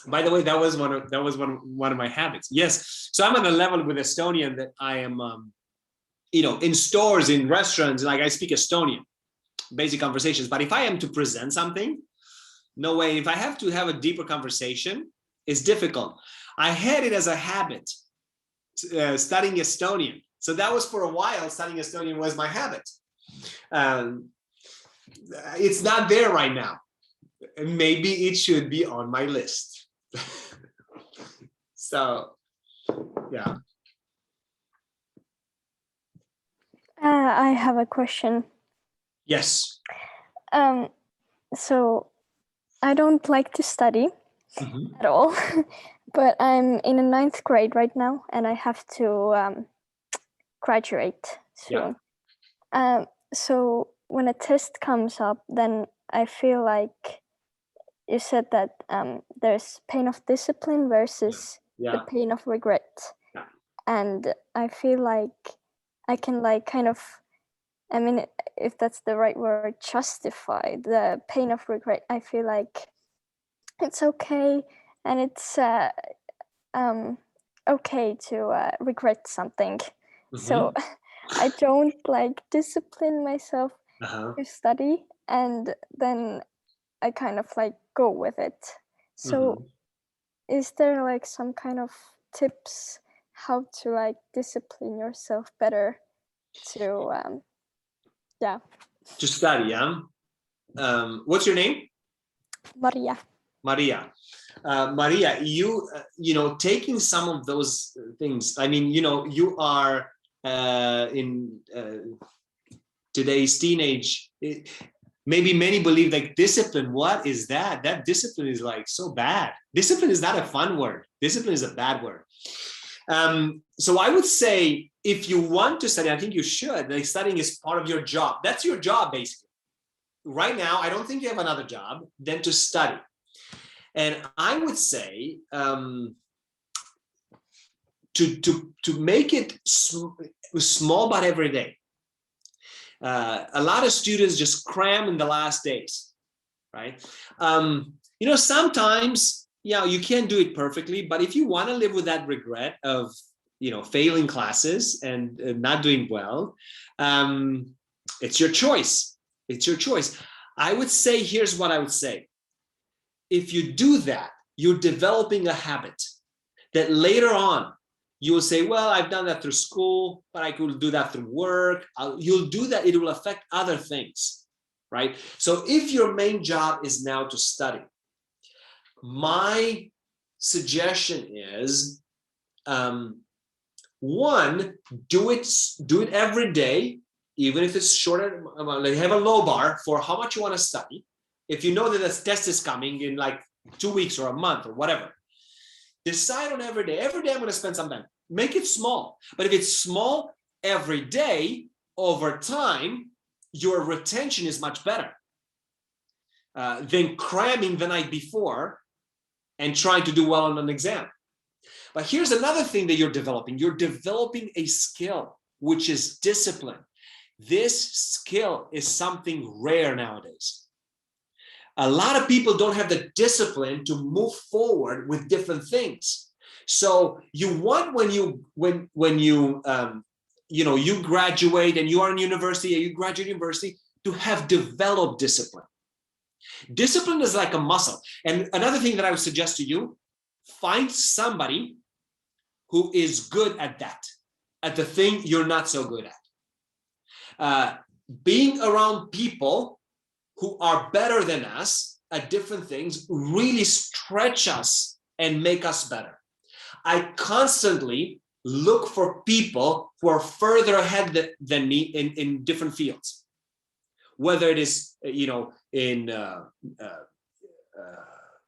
By the way, that was one of my habits. Yes. So I'm at a level with Estonian that I am, in stores, in restaurants, like I speak Estonian, basic conversations. But if I am to present something, no way. If I have to have a deeper conversation, it's difficult. I had it as a habit, studying Estonian. So that was for a while, studying Estonian was my habit. It's not there right now. Maybe it should be on my list. So, yeah. I have a question. Yes. So I don't like to study at all, but I'm in the 9th grade right now, and I have to graduate soon. Yeah. So when a test comes up, then I feel like you said that there's pain of discipline versus the pain of regret. Yeah. And I feel like I can if that's the right word, justify the pain of regret. I feel like it's okay, and it's okay to regret something. So I don't discipline myself to study, and then I kind of go with it. So is there some kind of tips how to discipline yourself better to to study? What's your name? Maria. Maria, you taking some of those things, I mean, you are in today's teenage, maybe many believe discipline, what is that? That discipline is so bad. Discipline is not a fun word. Discipline is a bad word. So I would say, if you want to study, I think you should. Studying is part of your job. That's your job, basically. Right now, I don't think you have another job than to study. And I would say to make it small, but every day. A lot of students just cram in the last days, right? Sometimes, you can't do it perfectly, but if you want to live with that regret of, failing classes and not doing well, it's your choice. It's your choice. I would say, here's what I would say. If you do that, you're developing a habit that later on You will say, well, I've done that through school, but I could do that through work. You'll do that. It will affect other things, right? So if your main job is now to study, my suggestion is, one, do it every day, even if it's shorter. Like have a low bar for how much you want to study. If you know that this test is coming in like 2 weeks or a month or whatever, decide on every day. Every day I'm going to spend some time. Make it small. But if it's small every day, over time, your retention is much better than cramming the night before and trying to do well on an exam. But here's another thing that you're developing. You're developing a skill, which is discipline. This skill is something rare nowadays. A lot of people don't have the discipline to move forward with different things. So you want when you graduate and you are in university, or you graduate university, to have developed discipline. Discipline is like a muscle. And another thing that I would suggest to you, find somebody who is good at that, at the thing you're not so good at. Being around people who are better than us at different things really stretch us and make us better. I constantly look for people who are further ahead than me in different fields, whether it is,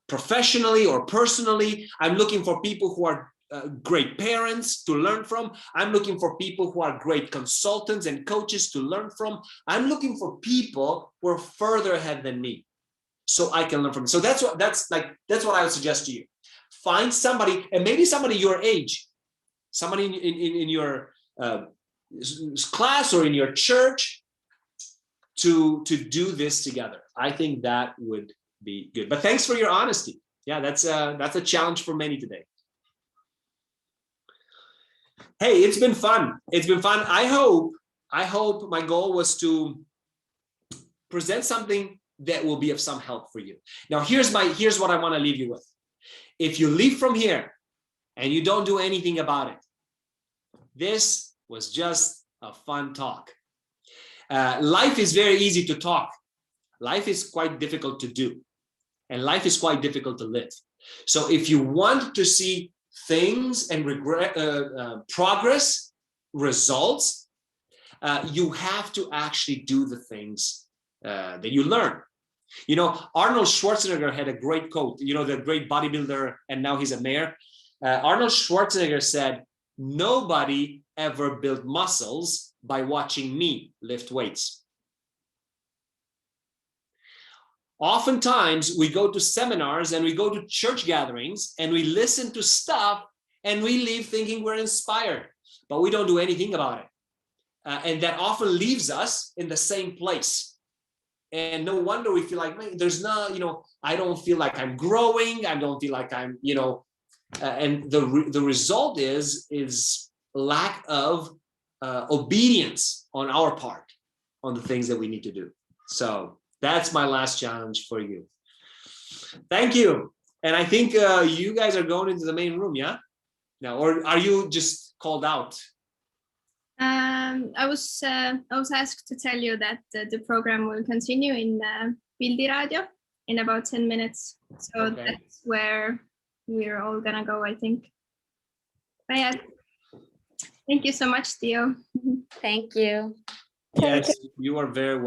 professionally or personally. I'm looking for people who are great parents to learn from. I'm looking for people who are great consultants and coaches to learn from. I'm looking for people who are further ahead than me, so I can learn from them. So that's what I would suggest to you. Find somebody, and maybe somebody your age, somebody in your class or in your church, to do this together. I think that would be good. But thanks for your honesty. Yeah, that's a challenge for many today. Hey, it's been fun. It's been fun. I hope my goal was to present something that will be of some help for you. Now, here's what I want to leave you with. If you leave from here and you don't do anything about it, this was just a fun talk. Life is very easy to talk. Life is quite difficult to do. And life is quite difficult to live. So if you want to see things and progress, results, you have to actually do the things that you learn. Arnold Schwarzenegger had a great quote, the great bodybuilder, and now he's a mayor. Arnold Schwarzenegger said, "Nobody ever built muscles by watching me lift weights." Oftentimes we go to seminars and we go to church gatherings and we listen to stuff and we leave thinking we're inspired, but we don't do anything about it. And that often leaves us in the same place. And no wonder we feel like, man, there's no, I don't feel like I'm growing. I don't feel like I'm, and the result is lack of obedience on our part on the things that we need to do. So that's my last challenge for you. Thank you. And I think you guys are going into the main room, yeah? Now, or are you just called out? I was asked to tell you that the program will continue in Pildi Radio in about 10 minutes. So okay. That's where we're all gonna go, I think. But yeah, thank you so much, Theo. Thank you. Yes, you are very welcome.